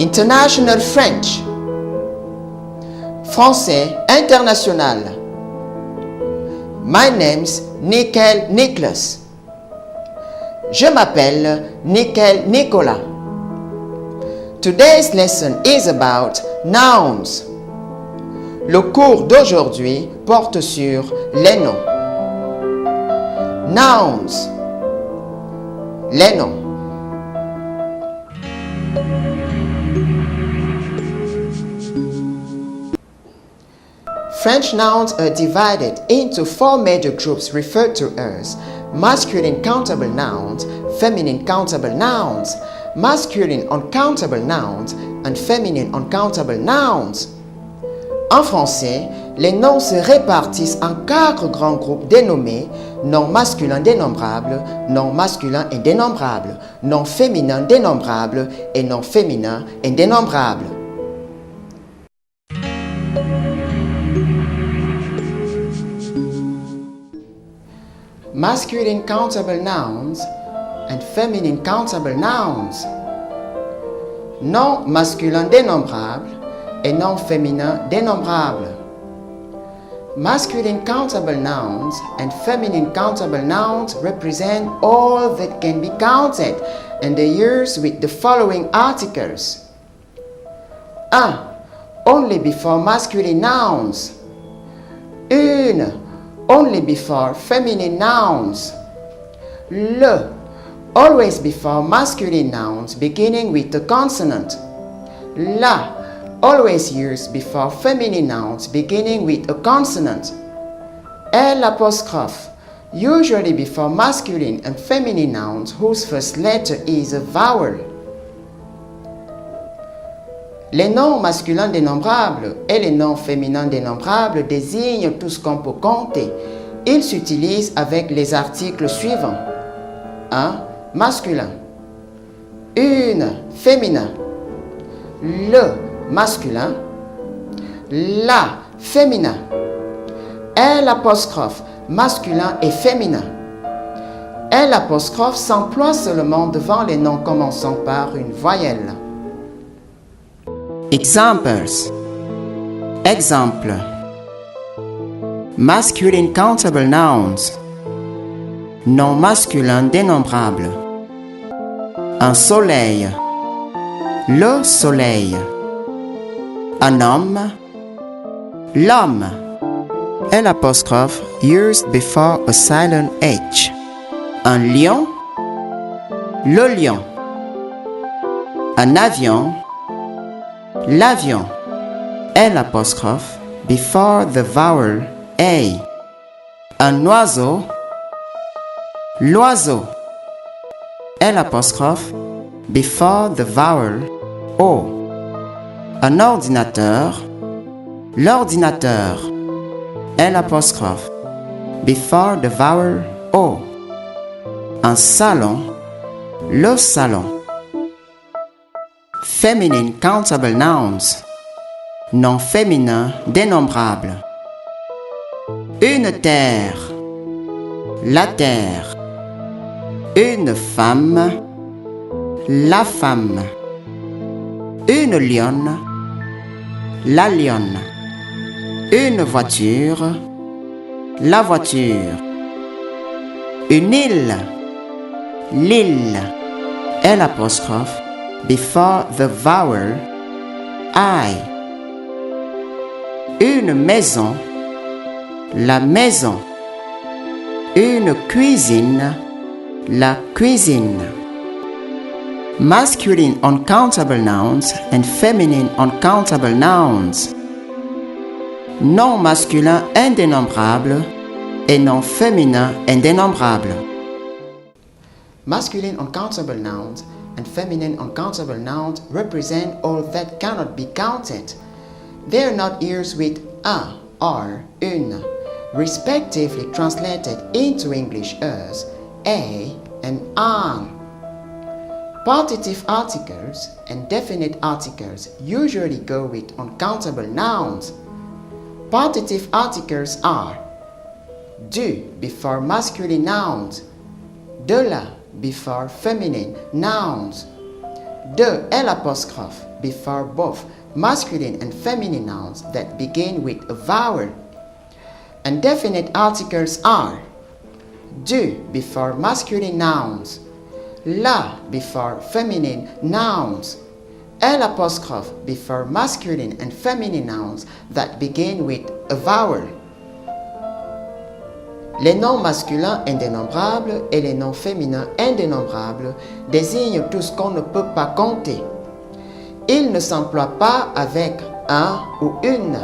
International French. Français international. My name's Nickel Nicholas. Je m'appelle Nickel Nicolas. Today's lesson is about nouns. Le cours d'aujourd'hui porte sur les noms. Nouns. Les noms. French nouns are divided into four major groups referred to as masculine countable nouns, feminine countable nouns, masculine uncountable nouns, and feminine uncountable nouns. En français, les noms se répartissent en quatre grands groupes dénommés noms masculins dénombrables, noms masculins indénombrables, noms féminins dénombrables et noms féminins indénombrables. Masculine countable nouns and feminine countable nouns. Noms masculins dénombrables et noms féminins dénombrables. Masculine countable nouns and feminine countable nouns represent all that can be counted and they use with the following articles. 1. Only before masculine nouns. 1. Only before feminine nouns. Le. Always before masculine nouns beginning with a consonant. La. Always used before feminine nouns beginning with a consonant. L'apostrophe. Usually before masculine and feminine nouns whose first letter is a vowel. Les noms masculins dénombrables et les noms féminins dénombrables désignent tout ce qu'on peut compter. Ils s'utilisent avec les articles suivants. 1. Masculin. 1. Féminin. Le masculin. La féminin. L'apostrophe masculin et féminin. L'apostrophe s'emploie seulement devant les noms commençant par une voyelle. Examples. Exemple. Masculine countable nouns. Nom masculin dénombrable. Un soleil. Le soleil. Un homme. L'homme. L'apostrophe used before a silent H. Un lion. Le lion. Un avion. L'avion. L'apostrophe before the vowel A. Un oiseau. L'oiseau. L'apostrophe before the vowel O. Un ordinateur. L'ordinateur. L'apostrophe before the vowel O. Un salon. Le salon. Feminine countable nouns. Nom féminin dénombrable. Une terre. La terre. Une femme. La femme. Une lionne. La lionne. Une voiture. La voiture. Une île. L'île. L'apostrophe before the vowel I. Une maison. La maison. Une cuisine. La cuisine. Masculine uncountable nouns and feminine uncountable nouns. Nom masculin indénombrable et nom féminin indénombrable. Masculine uncountable nouns and feminine uncountable nouns represent all that cannot be counted. They are not used with un or une, respectively translated into English as a and un. Partitive articles and definite articles usually go with uncountable nouns. Partitive articles are du before masculine nouns, de la before feminine nouns, de L', before both masculine and feminine nouns that begin with a vowel. And definite articles are du before masculine nouns, la before feminine nouns, L' before masculine and feminine nouns that begin with a vowel. Les noms masculins indénombrables et les noms féminins indénombrables désignent tout ce qu'on ne peut pas compter. Ils ne s'emploient pas avec un ou une.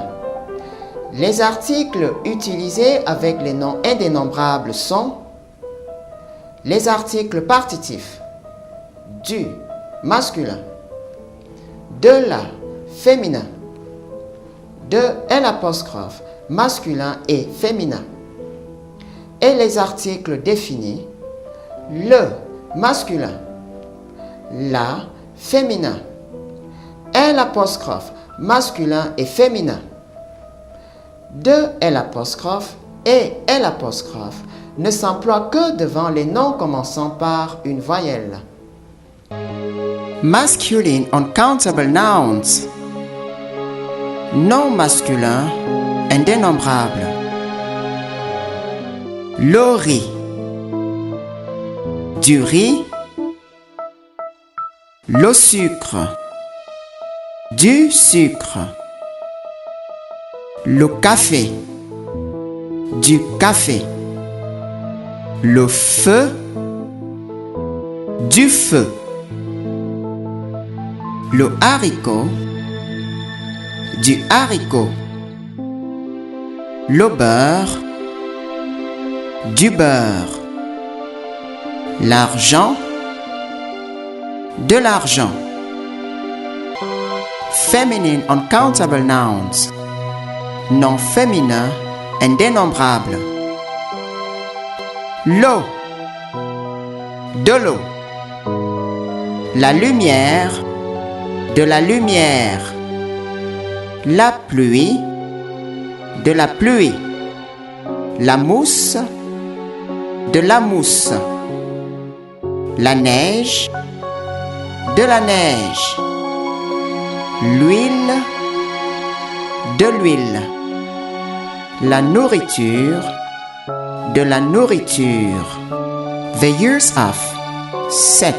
Les articles utilisés avec les noms indénombrables sont les articles partitifs du masculin, de la féminin, de L' masculin et féminin, et les articles définis le masculin, la féminin, L' masculin et féminin, de L' et L' ne s'emploient que devant les noms commençant par une voyelle. Masculine uncountable nouns. Nom masculin indénombrable. Le riz, du riz, le sucre, du sucre, le café, du café, le feu, du feu, le haricot, du haricot, le beurre, du beurre, l'argent, de l'argent. Feminine uncountable nouns. Nom féminin indénombrable. L'eau, de l'eau. La lumière, de la lumière. La pluie, de la pluie. La mousse, de la mousse. La neige, de la neige. L'huile, de l'huile. La nourriture, de la nourriture. The years of set,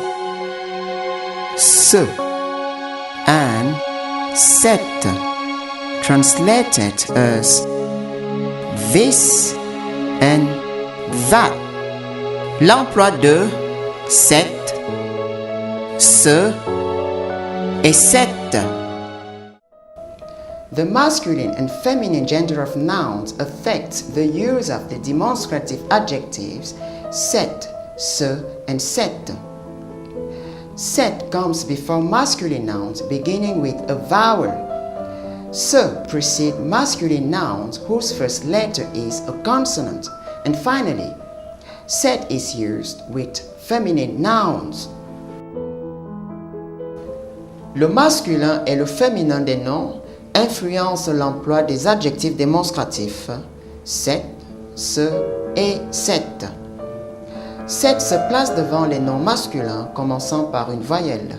ce, and set, translated as this and that. L'emploi de cette, ce et cette. The masculine and feminine gender of nouns affects the use of the demonstrative adjectives set, ce, and set. Set comes before masculine nouns beginning with a vowel. Ce precedes masculine nouns whose first letter is a consonant. And finally, set is used with feminine nouns. Le masculin et le féminin des noms influencent l'emploi des adjectifs démonstratifs set, ce et cette. Set se place devant les noms masculins commençant par une voyelle.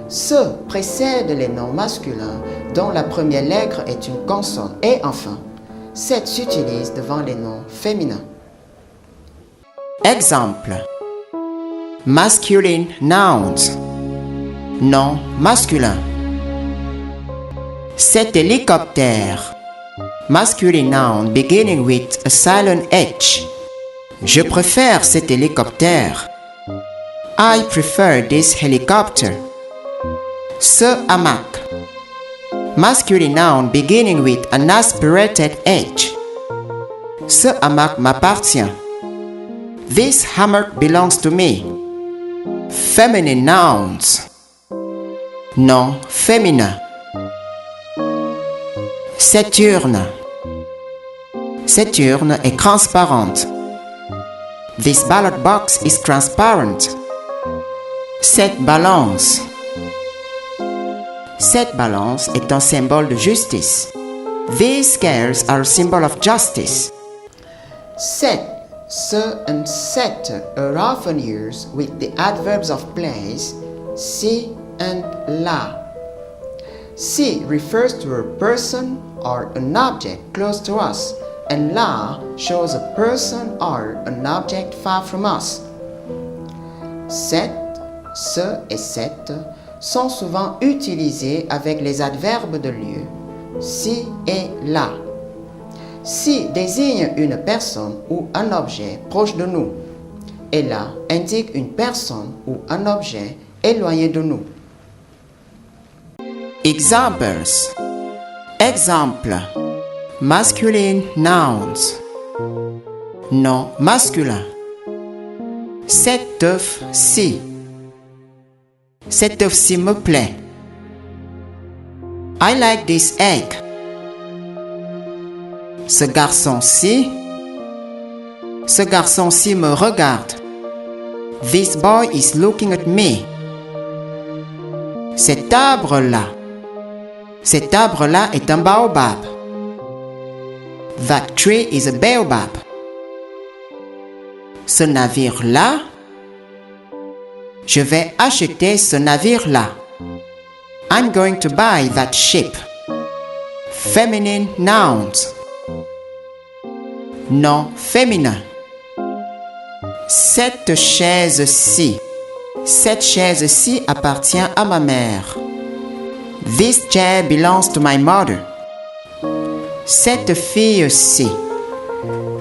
Ce précède les noms masculins dont la première lettre est une consonne. Et enfin, set s'utilise devant les noms féminins. Exemple. Masculine nouns. Nom masculin. Cet hélicoptère. Masculine noun beginning with a silent H. Je préfère cet hélicoptère. I prefer this helicopter. Ce hamac. Masculine noun beginning with an aspirated H. Ce hamac m'appartient. This hammock belongs to me. Feminine nouns. Nom féminin. Cette urne. Cette urne est transparente. This ballot box is transparent. Cette balance. Cette balance est un symbole de justice. These scales are a symbol of justice. Set, ce and set are often used with the adverbs of place, si and la. Si refers to a person or an object close to us, and la shows a person or an object far from us. Cette, ce et cette sont souvent utilisés avec les adverbes de lieu, si et là. Si désigne une personne ou un objet proche de nous, et là indique une personne ou un objet éloigné de nous. Examples. Exemple. Masculine nouns. Nom masculin. Cet œuf-ci. Cet œuf-ci me plaît. I like this egg. Ce garçon-ci. Ce garçon-ci me regarde. This boy is looking at me. Cet arbre-là. Cet arbre-là est un baobab. That tree is a baobab. Ce navire-là. Je vais acheter ce navire-là. I'm going to buy that ship. Feminine nouns. Nom féminin. Cette chaise-ci. Cette chaise-ci appartient à ma mère. This chair belongs to my mother. Cette fille-ci.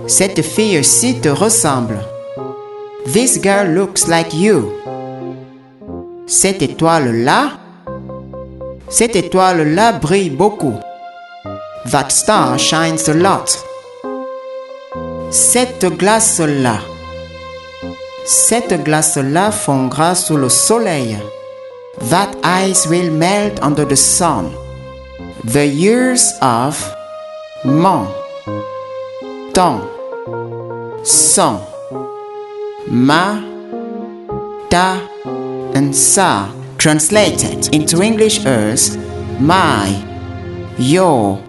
Cette fille-ci te ressemble. This girl looks like you. Cette étoile-là. Cette étoile-là brille beaucoup. That star shines a lot. Cette glace-là. Cette glace-là fondra sous le soleil. That ice will melt under the sun. The years of mon, ton, son, ma, ta, and sa, translated into English as my, your,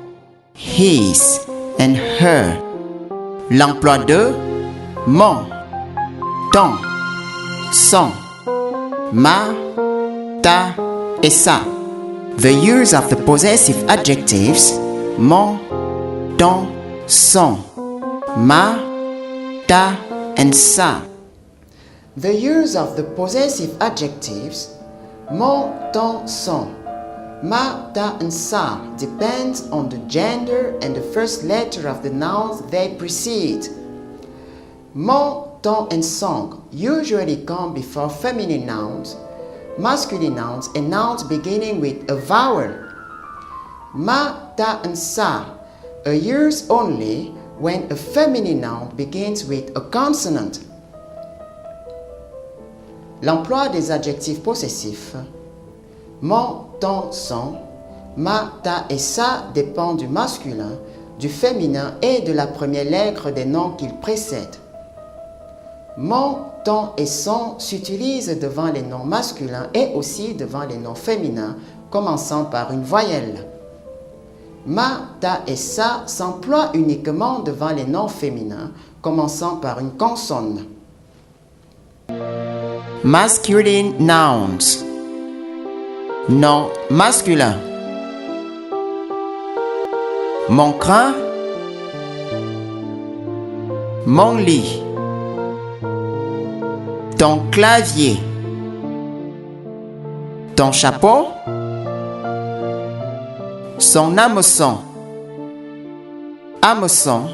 his, and her. L'emploi de mon, ton, son, ma, ta et sa. The use of the possessive adjectives mon, ton, son, ma, ta, and sa. The use of the possessive adjectives mon, ton, son, ma, ta, and sa depends on the gender and the first letter of the nouns they precede. Mon, ton, and son usually come before feminine nouns, masculine nouns, and nouns beginning with a vowel. Ma, ta, and sa are used only when a feminine noun begins with a consonant. L'emploi des adjectifs possessifs mon, ton, son, ma, ta et sa dépend du masculin, du féminin et de la première lettre des noms qu'ils précèdent. Mon, ton et son s'utilisent devant les noms masculins et aussi devant les noms féminins, commençant par une voyelle. Ma, ta et sa s'emploient uniquement devant les noms féminins, commençant par une consonne. Masculine nouns. Nom masculin. Mon crin. Mon lit. Ton clavier. Ton chapeau. Son hameçon. Hameçon,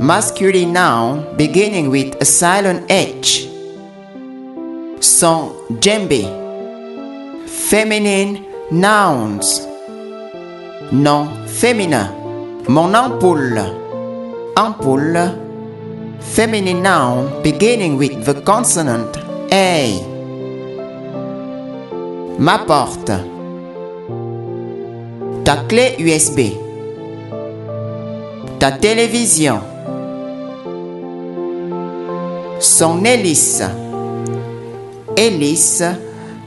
masculine noun beginning with a silent H. Son djembé. Feminine nouns. Nom féminin. Mon ampoule. Ampoule. Feminine noun beginning with the consonant A. Ma porte. Ta clé USB. Ta télévision. Son hélice. Hélice,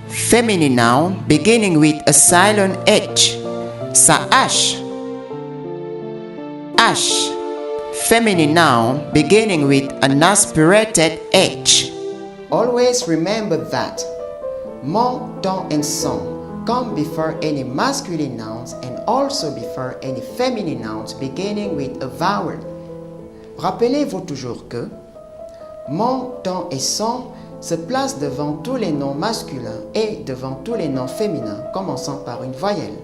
feminine noun beginning with a silent H. Sa hache. Hache, feminine noun beginning with an aspirated H. Always remember that mon, ton, and son come before any masculine nouns and also before any feminine nouns beginning with a vowel. Rappelez-vous toujours que mon, ton et son se placent devant tous les noms masculins et devant tous les noms féminins commençant par une voyelle.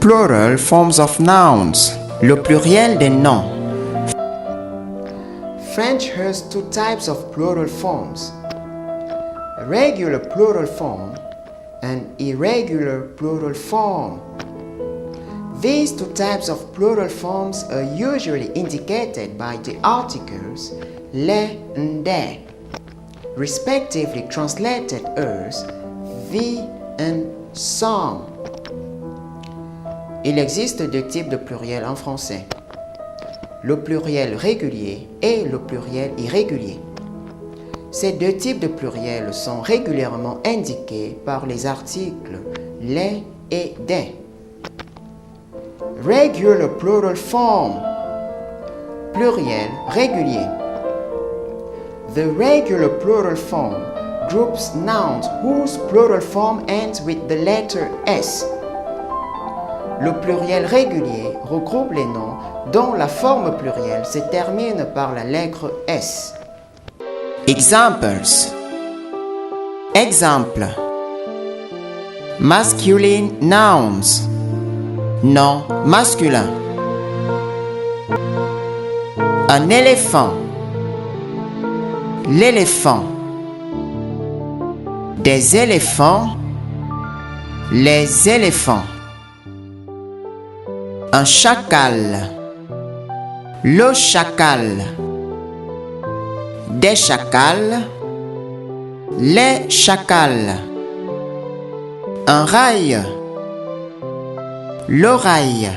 Plural forms of nouns. Le pluriel des noms. French has two types of plural forms. A regular plural form and irregular plural form. These two types of plural forms are usually indicated by the articles les and des, respectively translated as the and some. Il existe deux types de pluriels en français, le pluriel régulier et le pluriel irrégulier. Ces deux types de pluriels sont régulièrement indiqués par les articles les et des. Regular plural form, pluriel régulier. The regular plural form groups nouns whose plural form ends with the letter S. Le pluriel régulier regroupe les noms dont la forme plurielle se termine par la lettre S. Examples. Exemple. Masculine nouns. Nom masculin. Un éléphant. L'éléphant. Des éléphants. Les éléphants. Un chacal. Le chacal. Des chacals. Les chacals. Un rail. Le rail.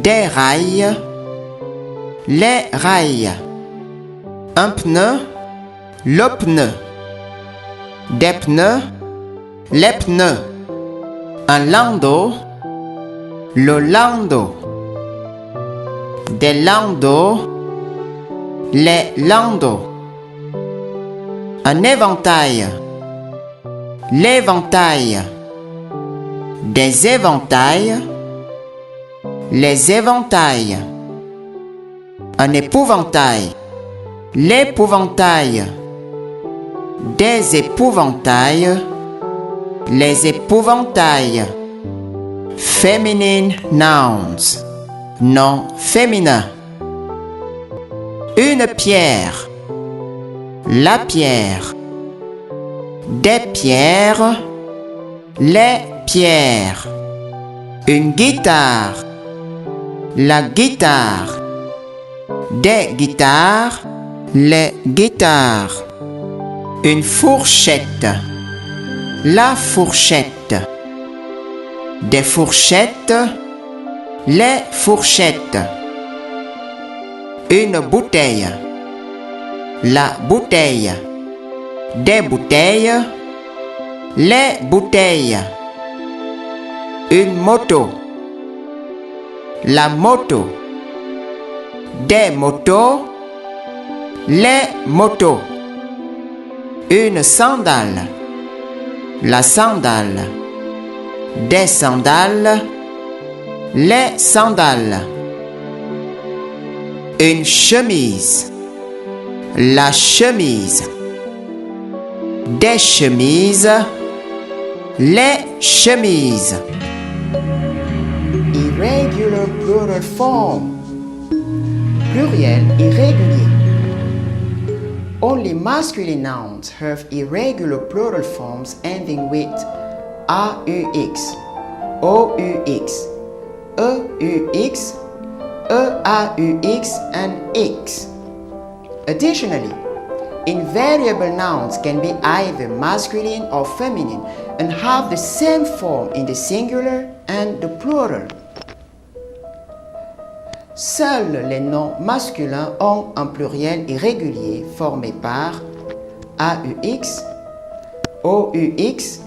Des rails. Les rails. Un pneu. Le pneu. Des pneus. Les pneus. Un landau. Le landau. Des landaux. Les landaux. Un éventail. L'éventail. Des éventails. Les éventails. Un épouvantail. L'épouvantail. Des épouvantails. Les épouvantails. Feminine nouns. Nom féminin. Une pierre. La pierre. Des pierres. Les pierres. Une guitare. La guitare. Des guitares. Les guitares. Une fourchette. La fourchette. Des fourchettes. Les fourchettes. Une bouteille. La bouteille. Des bouteilles. Les bouteilles. Une moto. La moto. Des motos. Les motos. Une sandale. La sandale. Des sandales. Les sandales. Une chemise. La chemise. Des chemises. Les chemises. Irregular plural form. Pluriel irrégulier. Only masculine nouns have irregular plural forms ending with AUX, OUX, EUX, EAUX, and X. Additionally, invariable nouns can be either masculine or feminine and have the same form in the singular and the plural. Seuls les noms masculins ont un pluriel irrégulier formé par AUX, OUX,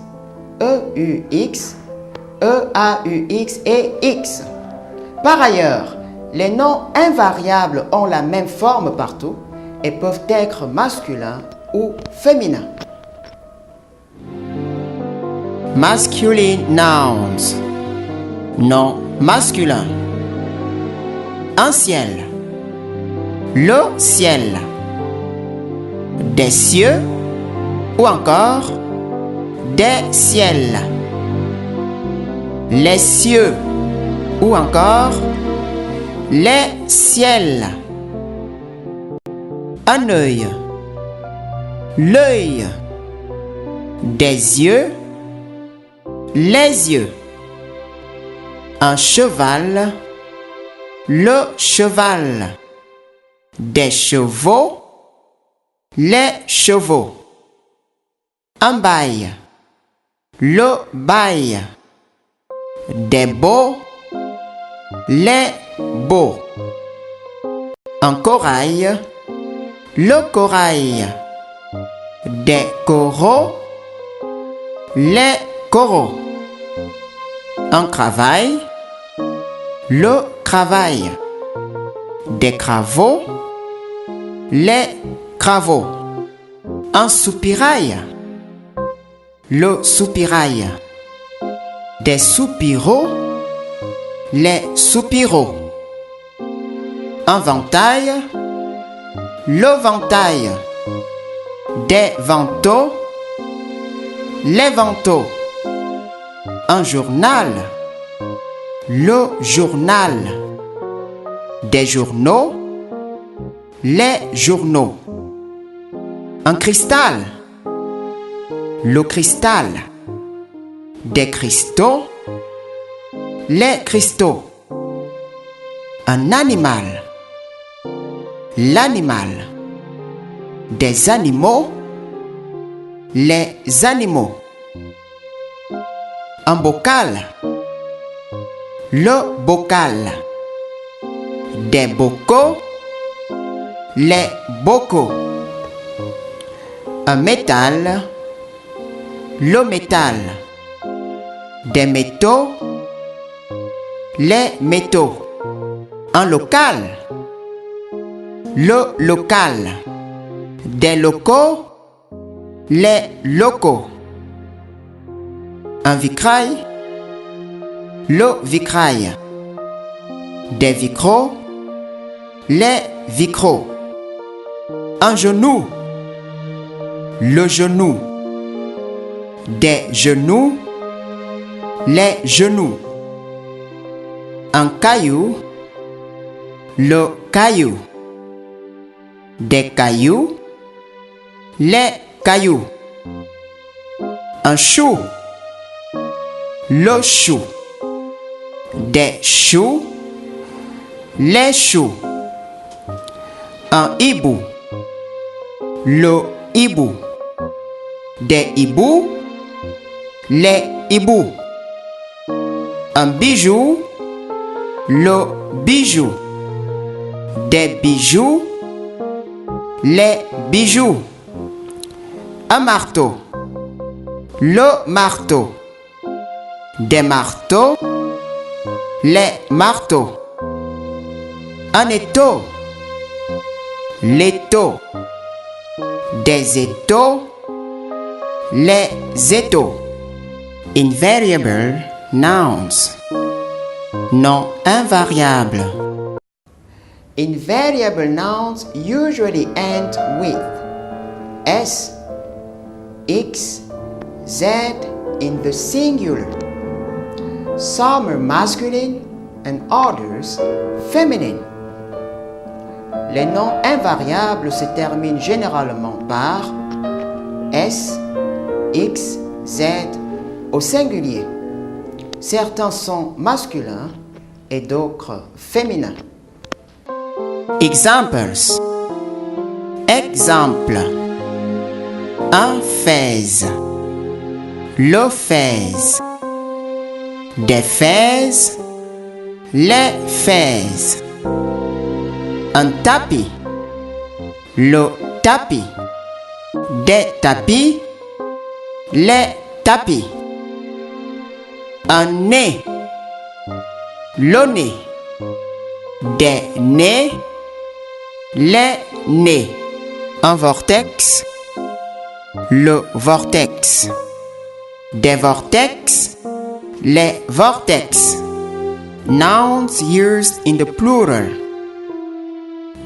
EUX, EAUX et X. Par ailleurs, les noms invariables ont la même forme partout et peuvent être masculins ou féminins. Masculine nouns. Nom masculin. Un ciel. Le ciel. Des cieux ou encore des ciels. Les cieux ou encore les ciels. Un œil. L'œil. Des yeux. Les yeux. Un cheval. Le cheval. Des chevaux. Les chevaux. Un bail. Le bail. Des beaux. Les beaux. Un corail. Le corail. Des coraux. Les coraux. Un cravail. Le cravail. Des cravots. Les cravots. Un soupirail. Le soupirail. Des soupiraux. Les soupiraux. Un ventail. Le ventail. Des vantaux. Les vantaux. Un journal. Le journal. Des journaux. Les journaux. Un cristal. Le cristal. Des cristaux. Les cristaux. Un animal. L'animal. Des animaux. Les animaux. Un bocal. Le bocal. Des bocaux. Les bocaux. Un métal. Le métal. Des métaux. Les métaux. Un local. Le local. Des locaux. Les locaux. Un vitrail. Le vitrail. Des vitraux. Les vitraux. Un genou. Le genou. Des genoux. Les genoux. Un caillou. Le caillou. Des cailloux. Les cailloux. Un chou. Le chou. Des choux. Les choux. Un hibou. Le hibou. Des hiboux. Les hiboux. Un bijou. Le bijou. Des bijoux. Les bijoux. Un marteau. Le marteau. Des marteaux. Les marteaux. Un étau. L'étau. Des étaux. Les étaux. Invariable nouns. Nom invariable. Invariable nouns usually end with S, X, Z in the singular. Some are masculine and others feminine. Les noms invariables se terminent généralement par S, X, Z au singulier. Certains sont masculins et d'autres féminins. Examples. Exemple. Un fez. Le fez. Des fez. Les fez. Un tapis. Le tapis. Des tapis. Les tapis. Un nez. Le nez. Des nez. Les nez. Un vortex. Le vortex. Des vortex, les vortex. Nouns used in the plural.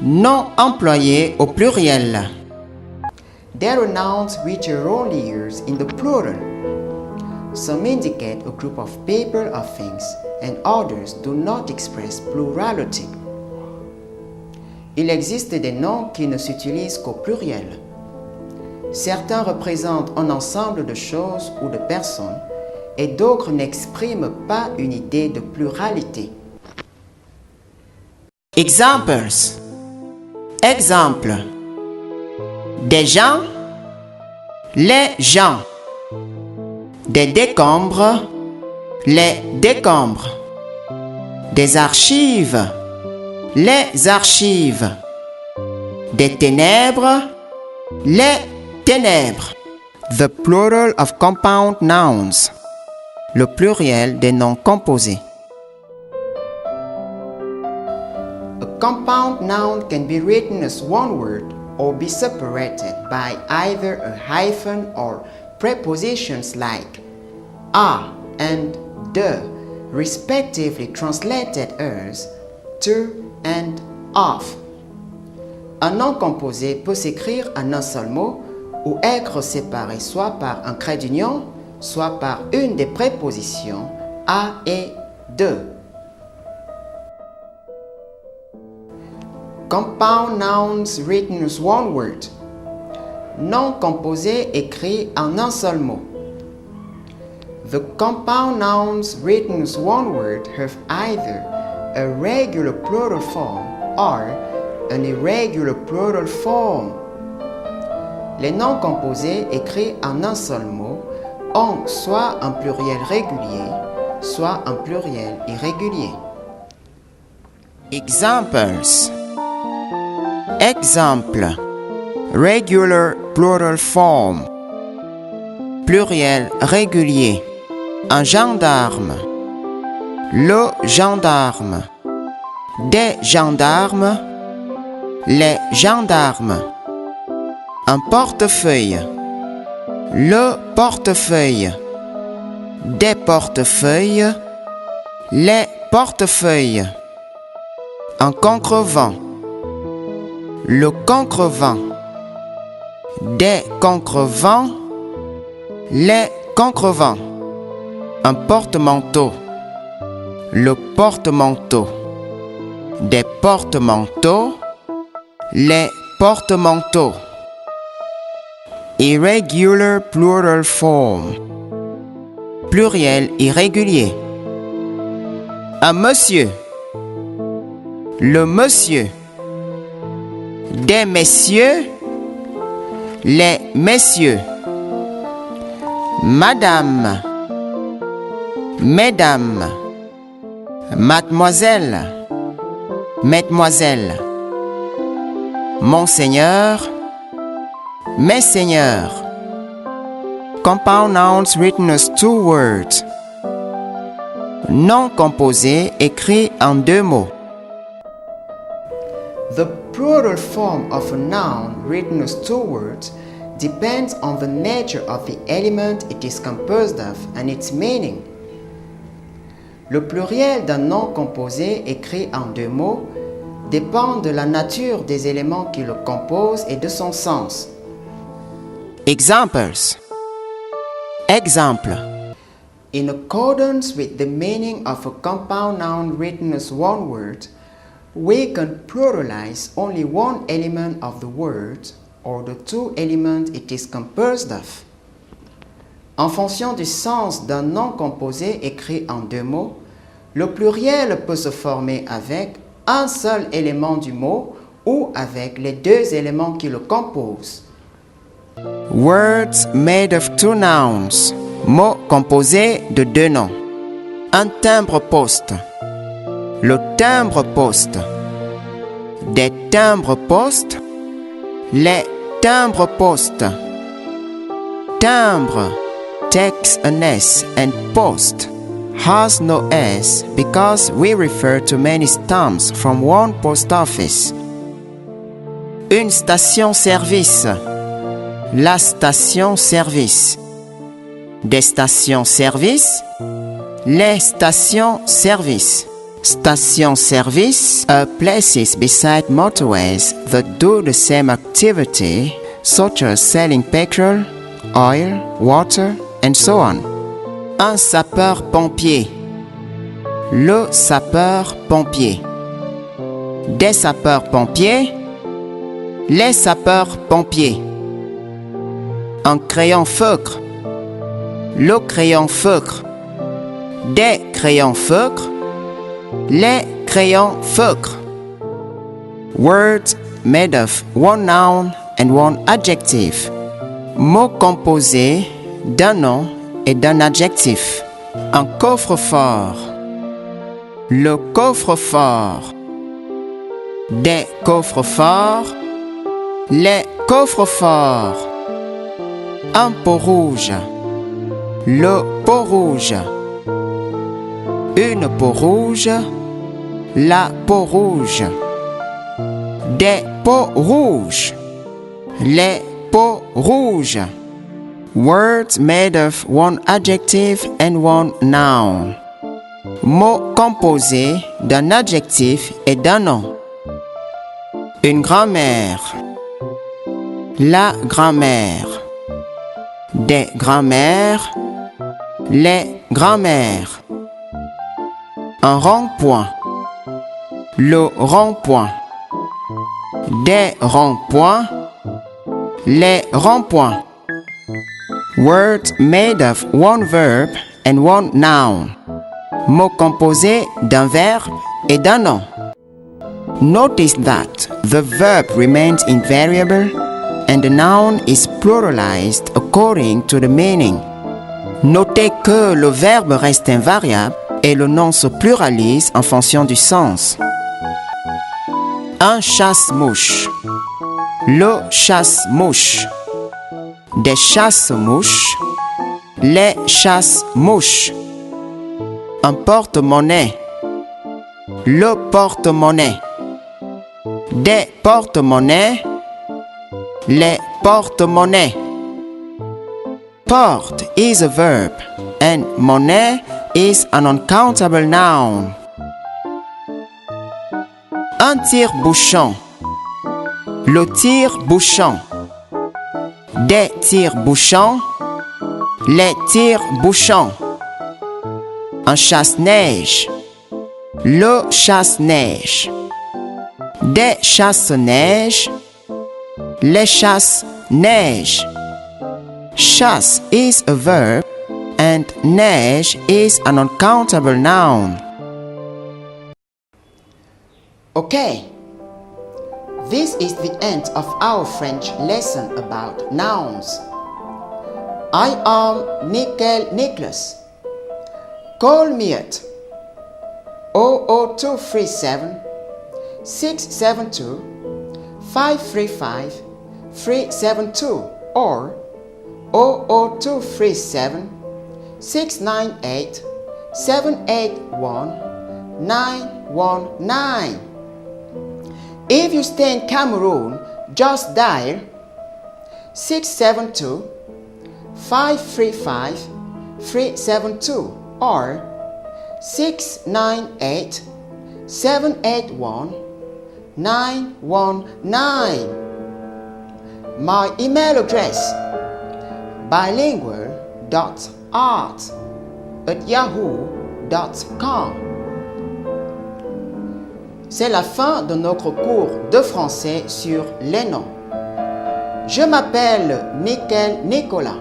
Noms employés au pluriel. There are nouns which are only used in the plural. Some indicate a group of people or things, and others do not express plurality. Il existe des noms qui ne s'utilisent qu'au pluriel. Certains représentent un ensemble de choses ou de personnes, et d'autres n'expriment pas une idée de pluralité. Examples. Exemple. Des gens, les gens. Des décombres, les décombres. Des archives, les archives. Des ténèbres, les ténèbres. The plural of compound nouns. Le pluriel des noms composés. A compound noun can be written as one word or be separated by either a hyphen or prepositions like a and de, respectively translated as to and of. Un nom composé peut s'écrire en un seul mot ou être séparé soit par un trait d'union, soit par une des prépositions à et de. Compound nouns written as one word. Nom composé écrit en un seul mot. The compound nouns written as one word have either a regular plural form or an irregular plural form. Les noms composés écrits en un seul mot ont soit un pluriel régulier, soit un pluriel irrégulier. Examples. Exemple. Regular plural form. Pluriel régulier. Un gendarme. Le gendarme. Des gendarmes. Les gendarmes. Un portefeuille. Le portefeuille. Des portefeuilles. Les portefeuilles. Un contrevent. Le contrevent. Des contrevents. Les contrevents. Un porte-manteau. Le porte-manteau. Des porte-manteaux. Les porte-manteaux. Irregular plural form. Pluriel irrégulier. Un monsieur. Le monsieur. Des messieurs. Les messieurs. Madame. Mesdames. Mademoiselle. Mesdemoiselles. Monseigneur. Messeigneurs. Compound nouns written as two words. Nom composé écrit en deux mots. The plural form of a noun written as two words depends on the nature of the element it is composed of and its meaning. Le pluriel d'un nom composé écrit en deux mots dépend de la nature des éléments qui le composent et de son sens. Examples. Exemple. In accordance with the meaning of a compound noun written as one word, we can pluralize only one element of the word or the two elements it is composed of. En fonction du sens d'un nom composé écrit en deux mots, le pluriel peut se former avec un seul élément du mot ou avec les deux éléments qui le composent. Words made of two nouns. Mots composés de deux noms. Un timbre-poste. Le timbre-poste. Des timbres-postes. Les timbres-postes. Timbre takes an S and post has no S because we refer to many stamps from one post office. Une station-service. La station-service. Des stations-service, les stations-service. Station-service are places beside motorways that do the same activity, such as selling petrol, oil, water, and so on. Un sapeur-pompier. Le sapeur-pompier. Des sapeurs-pompiers. Les sapeurs-pompiers. Un crayon-feutre. Le crayon-feutre. Des crayons-feutres. Les crayons-feutres. Words made of one noun and one adjective. Mots composés d'un nom et d'un adjectif. Un coffre-fort. Le coffre-fort. Des coffres-forts. Les coffres-forts. Un pot rouge. Le pot rouge. Une peau rouge. La peau rouge. Des peaux rouges. Les peaux rouges. Words made of one adjective and one noun. Mots composés d'un adjectif et d'un nom. Une grand-mère. La grand-mère. Des grand-mères. Les grand-mères. Un rond-point. Le rond-point. Des ronds-points. Les ronds-points. Words made of one verb and one noun. Mots composés d'un verbe et d'un nom. Notice that the verb remains invariable and the noun is pluralized according to the meaning. Notez que le verbe reste invariable et le nom se pluralise en fonction du sens. Un chasse-mouche. Le chasse-mouche. Des chasse-mouches. Les chasse-mouches. Un porte-monnaie. Le porte-monnaie. Des porte-monnaies. Les porte-monnaies. Porte is a verb and monnaie is an uncountable noun. Un tire-bouchon. Le tire-bouchon. Des tire-bouchons. Les tire-bouchons. Un chasse-neige. Le chasse-neige. Des chasse-neige. Les chasse-neige. Chasse is a verb and neige is an uncountable noun. Okay, this is the end of our French lesson about nouns. I am Nickel Nicholas. Call me at 00237 672 535 372 or 00237 698 781 919. If you stay in Cameroon, just dial 672 535 372 or 698 781 919. My email address bilingual.art@yahoo.com. C'est la fin de notre cours de français sur les noms. Je m'appelle Nickel Nicolas.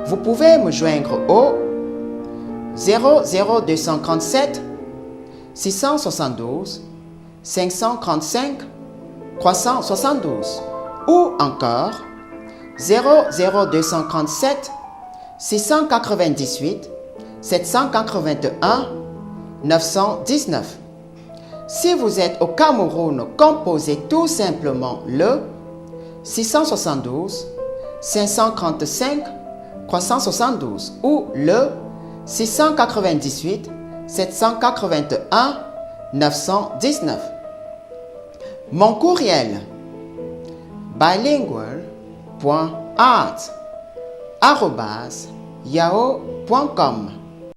Vous pouvez me joindre au 00237 672 535 372 ou encore 00237 698 781 919. Si vous êtes au Cameroun, composez tout simplement le 672 535 372 ou le 698 781 919. Mon courriel bilingual.art@ yahoo.com.